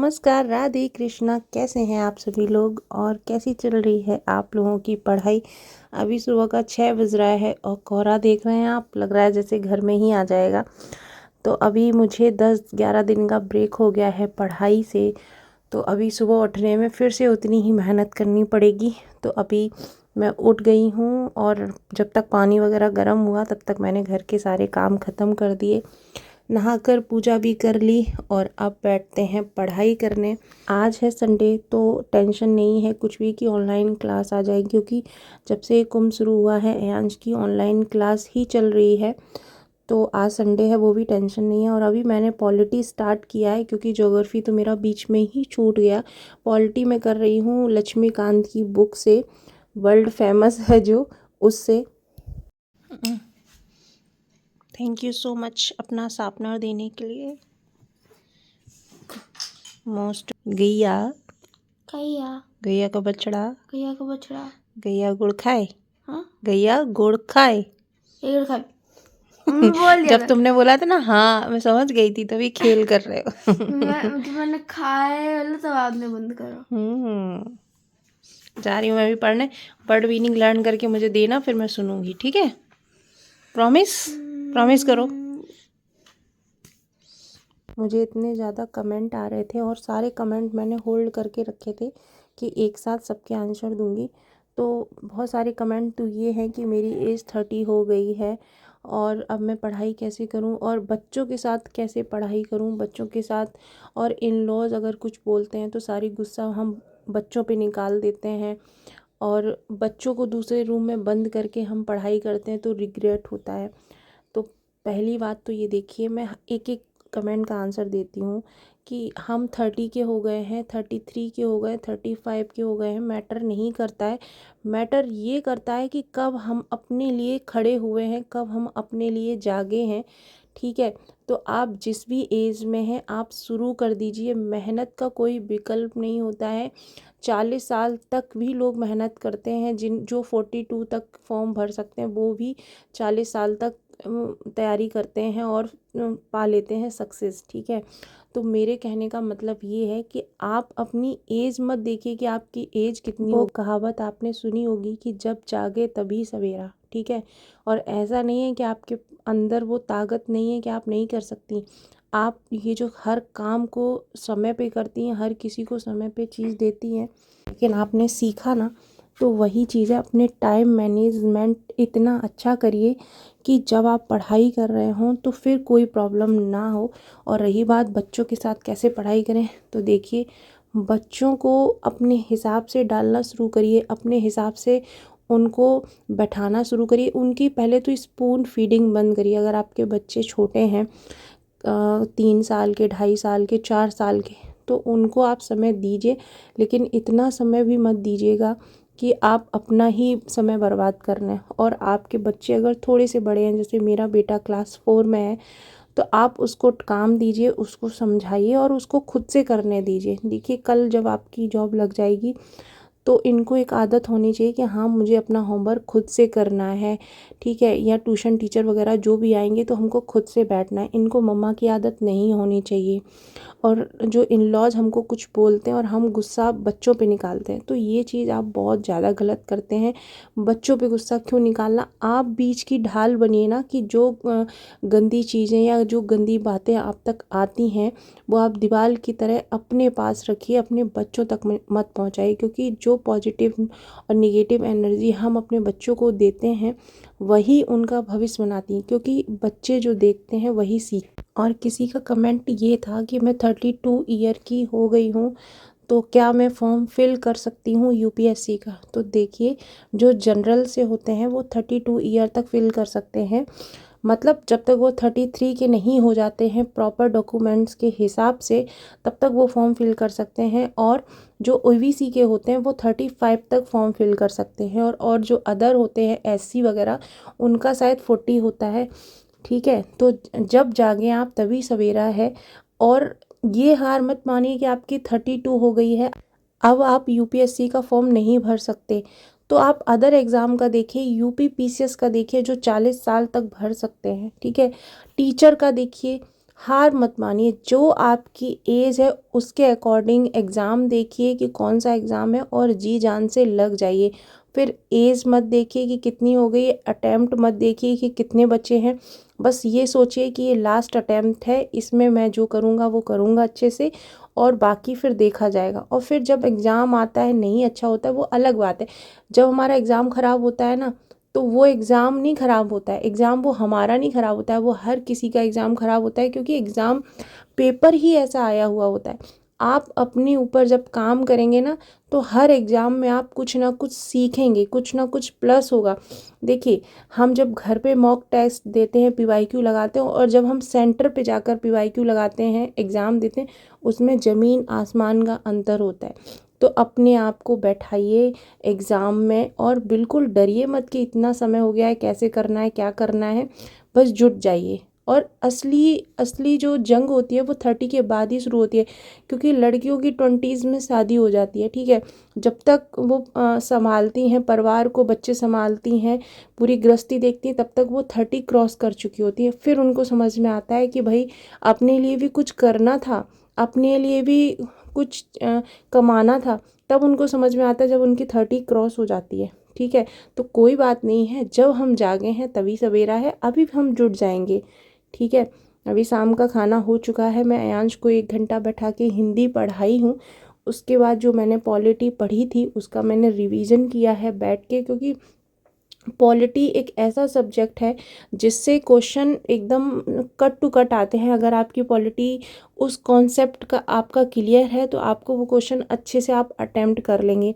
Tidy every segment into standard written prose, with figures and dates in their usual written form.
नमस्कार, राधे कृष्णा। कैसे हैं आप सभी लोग और कैसी चल रही है आप लोगों की पढ़ाई। अभी सुबह का 6 बज रहा है और कोहरा देख रहे हैं आप, लग रहा है जैसे घर में ही आ जाएगा। तो अभी मुझे 10-11 दिन का ब्रेक हो गया है पढ़ाई से, तो अभी सुबह उठने में फिर से उतनी ही मेहनत करनी पड़ेगी। तो अभी मैं उठ गई हूँ और जब तक पानी वगैरह गर्म हुआ तब तक मैंने घर के सारे काम ख़त्म कर दिए, नहाकर पूजा भी कर ली और अब बैठते हैं पढ़ाई करने। आज है संडे तो टेंशन नहीं है कुछ भी कि ऑनलाइन क्लास आ जाएगी, क्योंकि जब से कुंभ शुरू हुआ है अयांश की ऑनलाइन क्लास ही चल रही है। तो आज संडे है, वो भी टेंशन नहीं है। और अभी मैंने पॉलिटी स्टार्ट किया है क्योंकि ज्योग्राफी तो मेरा बीच में ही छूट गया। पॉलिटी में कर रही हूँ लक्ष्मीकांत की बुक से, वर्ल्ड फेमस है जो, उससे। थैंक यू सो मच अपना शार्पनर देने के लिए। मोस्ट गैया गैया गैया का बछड़ा, गैया का बछड़ा, गैया गुड़ खाए। हाँ गैया गुड़ खाए। एक खाए। बोल दिया जब तुमने बोला था ना, हाँ मैं समझ गई थी, तभी खेल कर रहे हो। मैंने खाए वाला तब आपने बंद करो। जा रही हूँ मैं भी पढ़ने। वर्ड मीनिंग लर्न करके मुझे देना, फिर मैं सुनूंगी, ठीक है? प्रॉमिस प्रॉमिस करो। मुझे इतने ज़्यादा कमेंट आ रहे थे और सारे कमेंट मैंने होल्ड करके रखे थे कि एक साथ सबके आंसर दूंगी। तो बहुत सारे कमेंट तो ये हैं कि मेरी एज 30 हो गई है और अब मैं पढ़ाई कैसे करूं और बच्चों के साथ कैसे पढ़ाई करूं, बच्चों के साथ। और इन लॉज अगर कुछ बोलते हैं तो सारी गुस्सा हम बच्चों पे निकाल देते हैं और बच्चों को दूसरे रूम में बंद करके हम पढ़ाई करते हैं तो रिग्रेट होता है। तो पहली बात तो ये देखिए, मैं एक एक कमेंट का आंसर देती हूँ कि हम 30 के हो गए हैं, 33 के हो गए, 35 के हो गए हैं, मैटर नहीं करता है। मैटर ये करता है कि कब हम अपने लिए खड़े हुए हैं, कब हम अपने लिए जागे हैं, ठीक है? तो आप जिस भी एज में हैं आप शुरू कर दीजिए। मेहनत का कोई विकल्प नहीं होता है। 40 साल तक भी लोग मेहनत करते हैं, जो 42 तक फॉर्म भर सकते हैं वो भी 40 साल तक तैयारी करते हैं और पा लेते हैं सक्सेस, ठीक है? तो मेरे कहने का मतलब ये है कि आप अपनी एज मत देखिए कि आपकी एज कितनी हो। कहावत आपने सुनी होगी कि जब जागे तभी सवेरा, ठीक है? और ऐसा नहीं है कि आपके अंदर वो ताकत नहीं है कि आप नहीं कर सकती। आप ये जो हर काम को समय पे करती हैं, हर किसी को समय पे चीज़ देती हैं, लेकिन आपने सीखा ना, तो वही चीज़ है। अपने टाइम मैनेजमेंट इतना अच्छा करिए कि जब आप पढ़ाई कर रहे हों तो फिर कोई प्रॉब्लम ना हो। और रही बात बच्चों के साथ कैसे पढ़ाई करें, तो देखिए बच्चों को अपने हिसाब से डालना शुरू करिए, अपने हिसाब से उनको बैठाना शुरू करिए। उनकी पहले तो स्पून फीडिंग बंद करिए। अगर आपके बच्चे छोटे हैं 3 साल के, 2.5 साल के, 4 साल के, तो उनको आप समय दीजिए, लेकिन इतना समय भी मत दीजिएगा कि आप अपना ही समय बर्बाद कर लें। और आपके बच्चे अगर थोड़े से बड़े हैं, जैसे मेरा बेटा क्लास 4 में है, तो आप उसको काम दीजिए, उसको समझाइए और उसको खुद से करने दीजिए। देखिए कल जब आपकी जॉब लग जाएगी तो इनको एक आदत होनी चाहिए कि हाँ मुझे अपना होमवर्क खुद से करना है, ठीक है? या ट्यूशन टीचर वगैरह जो भी आएंगे तो हमको खुद से बैठना है। इनको मम्मा की आदत नहीं होनी चाहिए। और जो इन लॉज हमको कुछ बोलते हैं और हम गुस्सा बच्चों पे निकालते हैं, तो ये चीज़ आप बहुत ज़्यादा गलत करते हैं। बच्चों पे गुस्सा क्यों निकालना? आप बीच की ढाल बनिए ना, कि जो गंदी चीज़ें या जो गंदी बातें आप तक आती हैं वो आप दीवार की तरह अपने पास रखिए, अपने बच्चों तक मत पहुंचाइए। क्योंकि जो पॉजिटिव और नेगेटिव एनर्जी हम अपने बच्चों को देते हैं वही उनका भविष्य बनाती है, क्योंकि बच्चे जो देखते हैं वही सीखते हैं। और किसी का कमेंट ये था कि मैं 32 ईयर की हो गई हूँ तो क्या मैं फॉर्म फिल कर सकती हूँ यूपीएससी का? तो देखिए जो जनरल से होते हैं वो 32 ईयर तक फिल कर सकते हैं, मतलब जब तक वो 33 के नहीं हो जाते हैं प्रॉपर डॉक्यूमेंट्स के हिसाब से, तब तक वो फॉर्म फिल कर सकते हैं। और जो ओबीसी के होते हैं वो 35 तक फॉर्म फिल कर सकते हैं। और जो अदर होते हैं एससी वगैरह, उनका शायद 40 होता है, ठीक है? तो जब जागे आप तभी सवेरा है। और ये हार मत मानिए कि आपकी 32 हो गई है, अब आप यूपीएससी का फॉर्म नहीं भर सकते। तो आप अदर एग्ज़ाम का देखिए, यूपी पीसीएस का देखिए जो 40 साल तक भर सकते हैं, ठीक है? टीचर का देखिए, हार मत मानिए, जो आपकी एज है उसके अकॉर्डिंग एग्ज़ाम देखिए कि कौन सा एग्ज़ाम है और जी जान से लग जाइए। फिर एज मत देखिए कि कितनी हो गई, अटेम्प्ट मत देखिए कि कितने बचे हैं, बस ये सोचिए कि ये लास्ट अटेम्प्ट है, इसमें मैं जो करूँगा वो करूँगा अच्छे से, और बाकी फिर देखा जाएगा। और फिर जब एग्ज़ाम आता है नहीं अच्छा होता है वो अलग बात है। जब हमारा एग्ज़ाम ख़राब होता है ना, तो वो एग्ज़ाम नहीं ख़राब होता है, एग्ज़ाम वो हमारा नहीं ख़राब होता है, वो हर किसी का एग्ज़ाम ख़राब होता है, क्योंकि एग्ज़ाम पेपर ही ऐसा आया हुआ होता है। आप अपने ऊपर जब काम करेंगे ना, तो हर एग्ज़ाम में आप कुछ ना कुछ सीखेंगे, कुछ ना कुछ प्लस होगा। देखिए, हम जब घर पे मॉक टेस्ट देते हैं, पीवाईक्यू लगाते हैं, और जब हम सेंटर पे जाकर पीवाईक्यू लगाते हैं, एग्ज़ाम देते हैं, उसमें ज़मीन आसमान का अंतर होता है। तो अपने आप को बैठाइए एग्ज़ाम में और बिल्कुल डरिए मत कि इतना समय हो गया है, कैसे करना है, क्या करना है, बस जुट जाइए। और असली जो जंग होती है वो 30 के बाद ही शुरू होती है, क्योंकि लड़कियों की 20s में शादी हो जाती है, ठीक है। जब तक वो संभालती हैं परिवार को, बच्चे संभालती हैं, पूरी गृहस्थी देखती हैं, तब तक वो 30 क्रॉस कर चुकी होती है। फिर उनको समझ में आता है कि भाई अपने लिए भी कुछ करना था, अपने लिए भी कुछ कमाना था। तब उनको समझ में आता है जब उनकी 30 क्रॉस हो जाती है, ठीक है। तो कोई बात नहीं है, जब हम जागे हैं तभी सवेरा है, अभी हम जुट जाएंगे, ठीक है। अभी शाम का खाना हो चुका है, मैं अयांश को 1 घंटा बैठा के हिंदी पढ़ाई हूँ। उसके बाद जो मैंने पॉलिटी पढ़ी थी उसका मैंने रिवीजन किया है बैठ के, क्योंकि पॉलिटी एक ऐसा सब्जेक्ट है जिससे क्वेश्चन एकदम कट टू कट आते हैं। अगर आपकी पॉलिटी उस कॉन्सेप्ट का आपका क्लियर है तो आपको वो क्वेश्चन अच्छे से आप अटेम्प्ट कर लेंगे।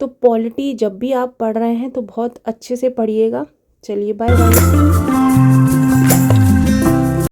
तो पॉलिटी जब भी आप पढ़ रहे हैं तो बहुत अच्छे से पढ़िएगा। चलिए, बाय बाय।